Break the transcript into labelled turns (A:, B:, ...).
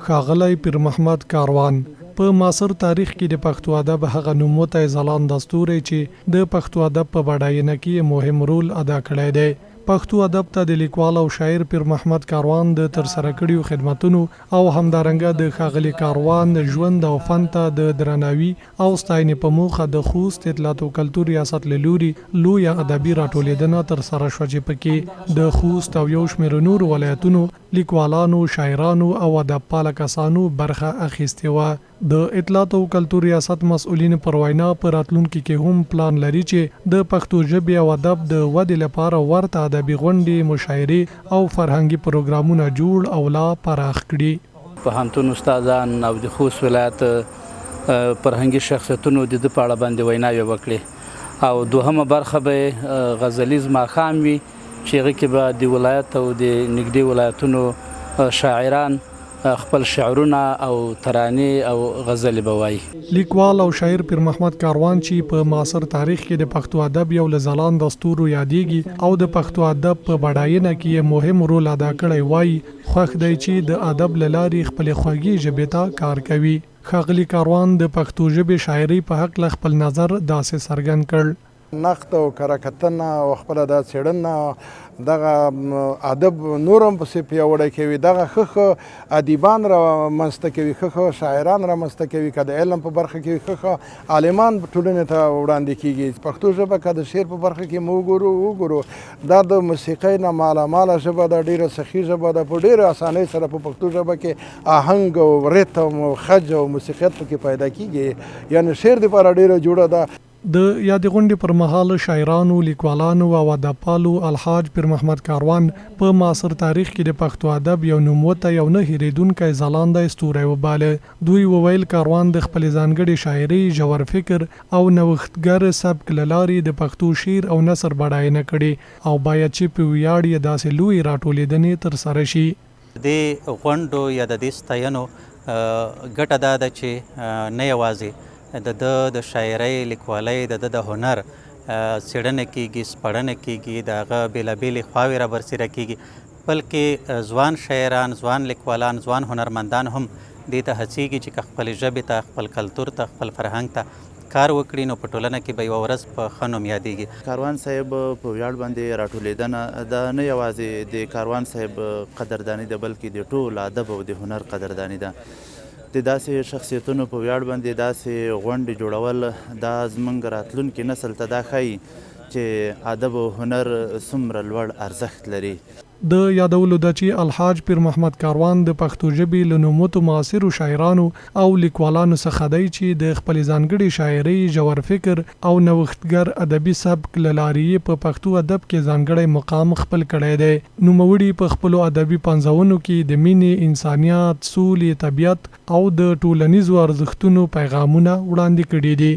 A: ښاغلی پیر محمد کاروان په معاصر تاریخ کې د پښتو ادب هغه نوموتی ځلانده ستوری چې د پښتو ادب په بډاینه کې مهم رول ادا کړی دی. پښتو ادب ته د لیکوال او شاعر پیر محمد کاروان د ترسره کړیو خدمتونو او همدارنګه د ښاغلي کاروان ژوند او فن ته د درناوي او ستاینې په موخه د خوست اطلاعات او کلتور ریاست له لوري لویه ادبي راټولېدنه ترسره شوه چې پکې د خوست او یو شمېر نورو ولایتونو لیکوالانو، شاعرانو او ادب پاله کسانو برخه اخیستې وه. د اطلاعات او کلتور ریاست مسؤلین پر وینا په راتلونکي کې هم پلان لري چې د پښتو ژبې او ادب د ودې لپاره ورته ادبي غونډې، مشاعرې او فرهنګي پروګرامونه جوړ او لا پراخ کړي.
B: پوهنتون استادان او د خوست ولایت فرهنګي شخصیتونو د په اړه باندې ویناوې وکړي او دوهمه برخه به غزلیز ماښام وي چې هغې کې به د ولایت او د نږدې ولایتونو شاعران خپل شعرونه او ترانې او غزلې به وایي.
A: لیکوال او شاعر پیر محمد کاروان چې په معاصر تاریخ کې د پښتو ادب یو له ځلانده ستورو یادېږي او د پښتو ادب په بډاینه کې یې مهم رول ادا کړی وایي خوښ دی چې د ادب له لارې خپلې خوږې ژبې ته کار کوي. ښاغلي کاروان د پښتو ژبې شاعرۍ په هکله خپل نظر داسې څرګند کړ.
C: نقد او کره او خپله دا څېړنه دغه ادب نور هم پسې پیاوړی کوي، دغه ښه ادیبان رامنځته کوي، ښه شاعران رامنځته کوي، که د علم په برخه کې ښه عالمان ټولنې ته وړاندې کیږي. پښتو ژبه که د شعر په برخه کې مو وګورو دا د موسیقۍ نه مالاماله ژبه ده، ډېره سخي ژبه ده، په ډېره اسانۍ سره په پښتو ژبه کې آهنګ او ریتم او خج او موسیقیت پکې پیدا کیږي، یعنې شعر دپاره ډېره جوړه ده.
A: د یادې غونډې پر مهال شاعرانو، لیکوالانو او ادبپالو الحاج پیر محمد کاروان په معاصر تاریخ کې د پښتو ادب یو نوموتی او نه هېرېدونکی ځلانده ستوری وباله. دوی وویل کاروان د خپلې ځانګړې شاعرۍ، ژور فکر او نوښتګر سبک له لارې د پښتو شعر او نثر بډاینه کړې او باید چې په ویاړ یې داسې لویې راټولېدنې ترسره شي.
D: د غونډو یا د دې ستاینو ګټه دا ده چې نه یوازې د شاعرۍ، لیکوالۍ، د هنر څېړنه کیږي، سپړنه کیږي، د هغه بېلابېلې خواوې را برسېره کیږي، بلکې ځوان شاعران، ځوان لیکوالان، ځوان هنرمندان هم دې ته هڅېږي چې که خپلې ژبې ته، خپل کلتور ته، خپل فرهنګ ته کار وکړي نو په ټولنه کې به یوه ورځ په ښه نوم یادېږي.
E: کاروان صاحب په ویاړ باندې راټولېدنه دا نه یوازې د کاروان صاحب قدرداني ده بلکې د ټول ادب او د هنر قدرداني ده. د داسې شخصیتونو په ویاړ باندې داسې غونډې جوړول دا زموږ راتلونکي نسل ته دا ښایي چې ادب او هنر څومره لوړ ارزښت لري.
A: د یادولو ده چې الحاج پیر محمد کاروان د پښتو ژبې له نوموتو معاصرو شاعرانو او لیکوالانو څخه دی چې د خپلې ځانګړې شاعرۍ، ژور فکر او نوښتګر ادبي سبک له لارې په پښتو ادب کې ځانګړی مقام خپل کړی دی. نوموړي په خپلو ادبي پنځونو کې د مینې، انسانیت، سولې، طبیعت او د ټولنیزو ارزښتونو پیغامونه وړاندې کړي دي.